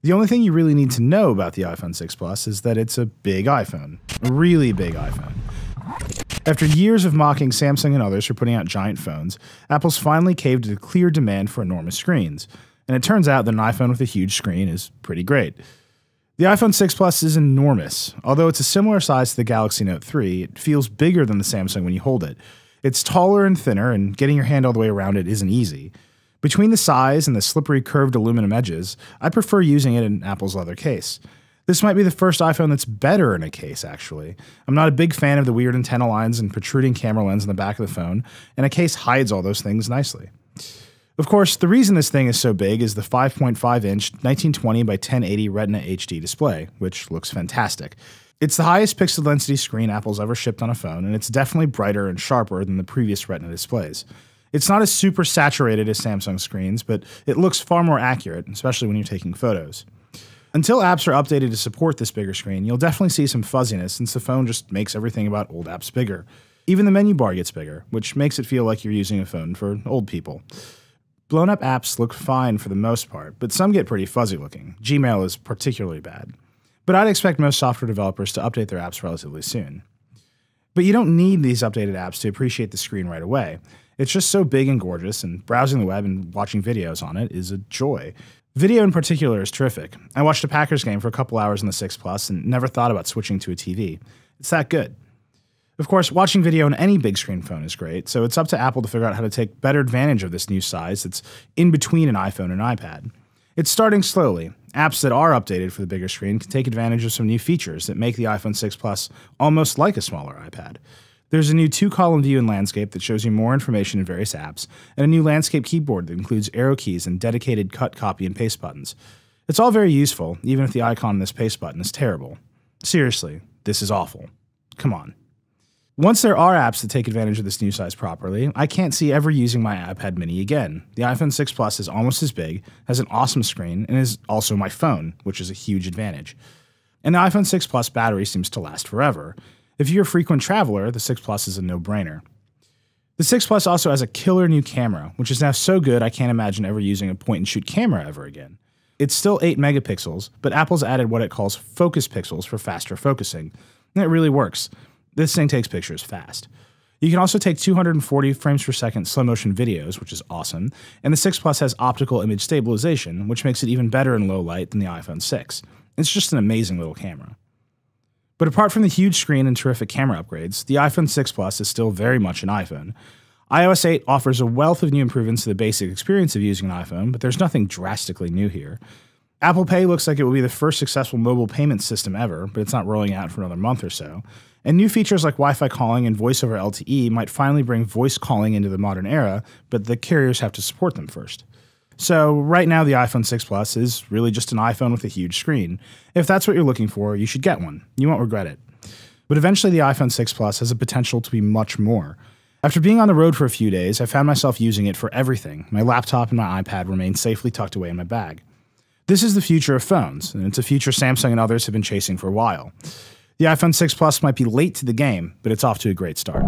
The only thing you really need to know about the iPhone 6 Plus is that it's a big iPhone. A really big iPhone. After years of mocking Samsung and others for putting out giant phones, Apple's finally caved to the clear demand for enormous screens. And it turns out that an iPhone with a huge screen is pretty great. The iPhone 6 Plus is enormous. Although it's a similar size to the Galaxy Note 3, it feels bigger than the Samsung when you hold it. It's taller and thinner, and getting your hand all the way around it isn't easy. Between the size and the slippery curved aluminum edges, I prefer using it in Apple's leather case. This might be the first iPhone that's better in a case, actually. I'm not a big fan of the weird antenna lines and protruding camera lens in the back of the phone, and a case hides all those things nicely. Of course, the reason this thing is so big is the 5.5-inch 1920 by 1080 Retina HD display, which looks fantastic. It's the highest pixel density screen Apple's ever shipped on a phone, and it's definitely brighter and sharper than the previous Retina displays. It's not as super saturated as Samsung screens, but it looks far more accurate, especially when you're taking photos. Until apps are updated to support this bigger screen, you'll definitely see some fuzziness since the phone just makes everything about old apps bigger. Even the menu bar gets bigger, which makes it feel like you're using a phone for old people. Blown-up apps look fine for the most part, but some get pretty fuzzy looking. Gmail is particularly bad. But I'd expect most software developers to update their apps relatively soon. But you don't need these updated apps to appreciate the screen right away. It's just so big and gorgeous, and browsing the web and watching videos on it is a joy. Video in particular is terrific. I watched a Packers game for a couple hours on the 6 Plus and never thought about switching to a TV. It's that good. Of course, watching video on any big screen phone is great, so it's up to Apple to figure out how to take better advantage of this new size that's in between an iPhone and iPad. It's starting slowly. Apps that are updated for the bigger screen can take advantage of some new features that make the iPhone 6 Plus almost like a smaller iPad. There's a new 2-column view in landscape that shows you more information in various apps, and a new landscape keyboard that includes arrow keys and dedicated cut, copy, and paste buttons. It's all very useful, even if the icon on this paste button is terrible. Seriously, this is awful. Come on. Once there are apps that take advantage of this new size properly, I can't see ever using my iPad mini again. The iPhone 6 Plus is almost as big, has an awesome screen, and is also my phone, which is a huge advantage. And the iPhone 6 Plus battery seems to last forever. If you're a frequent traveler, the 6 Plus is a no-brainer. The 6 Plus also has a killer new camera, which is now so good I can't imagine ever using a point-and-shoot camera ever again. It's still 8 megapixels, but Apple's added what it calls focus pixels for faster focusing, and it really works. This thing takes pictures fast. You can also take 240 frames per second slow-motion videos, which is awesome, and the 6 Plus has optical image stabilization, which makes it even better in low light than the iPhone 6. It's just an amazing little camera. But apart from the huge screen and terrific camera upgrades, the iPhone 6 Plus is still very much an iPhone. iOS 8 offers a wealth of new improvements to the basic experience of using an iPhone, but there's nothing drastically new here. Apple Pay looks like it will be the first successful mobile payment system ever, but it's not rolling out for another month or so. And new features like Wi-Fi calling and voice over LTE might finally bring voice calling into the modern era, but the carriers have to support them first. So right now the iPhone 6 Plus is really just an iPhone with a huge screen. If that's what you're looking for, you should get one. You won't regret it. But eventually the iPhone 6 Plus has the potential to be much more. After being on the road for a few days, I found myself using it for everything. My laptop and my iPad remain safely tucked away in my bag. This is the future of phones, and it's a future Samsung and others have been chasing for a while. The iPhone 6 Plus might be late to the game, but it's off to a great start.